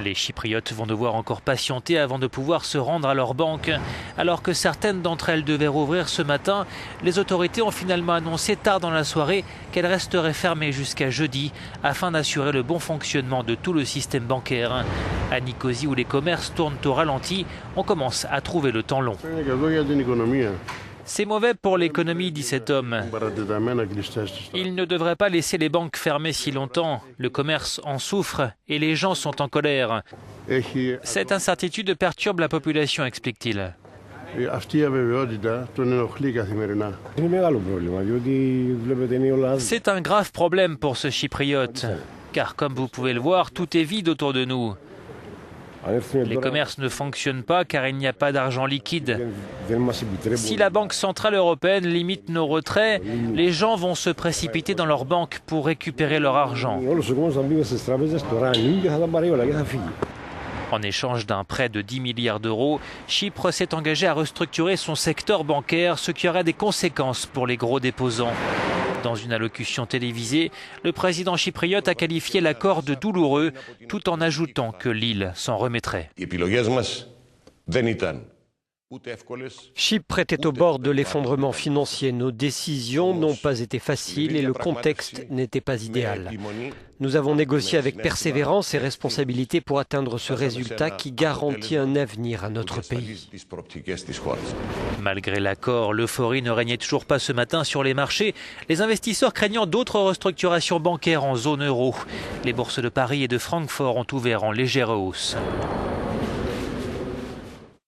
Les Chypriotes vont devoir encore patienter avant de pouvoir se rendre à leur banque. Alors que certaines d'entre elles devaient rouvrir ce matin, les autorités ont finalement annoncé tard dans la soirée qu'elles resteraient fermées jusqu'à jeudi afin d'assurer le bon fonctionnement de tout le système bancaire. À Nicosie, où les commerces tournent au ralenti, on commence à trouver le temps long. C'est mauvais pour l'économie, dit cet homme. Il ne devrait pas laisser les banques fermées si longtemps. Le commerce en souffre et les gens sont en colère. Cette incertitude perturbe la population, explique-t-il. C'est un grave problème pour ce Chypriote, car comme vous pouvez le voir, tout est vide autour de nous. Les commerces ne fonctionnent pas car il n'y a pas d'argent liquide. Si la Banque centrale européenne limite nos retraits, les gens vont se précipiter dans leurs banques pour récupérer leur argent. En échange d'un prêt de 10 milliards d'euros, Chypre s'est engagé à restructurer son secteur bancaire, ce qui aurait des conséquences pour les gros déposants. Dans une allocution télévisée, le président chypriote a qualifié l'accord de douloureux, tout en ajoutant que l'île s'en remettrait. Chypre était au bord de l'effondrement financier. Nos décisions n'ont pas été faciles et le contexte n'était pas idéal. Nous avons négocié avec persévérance et responsabilité pour atteindre ce résultat qui garantit un avenir à notre pays. Malgré l'accord, l'euphorie ne régnait toujours pas ce matin sur les marchés, les investisseurs craignant d'autres restructurations bancaires en zone euro. Les bourses de Paris et de Francfort ont ouvert en légère hausse.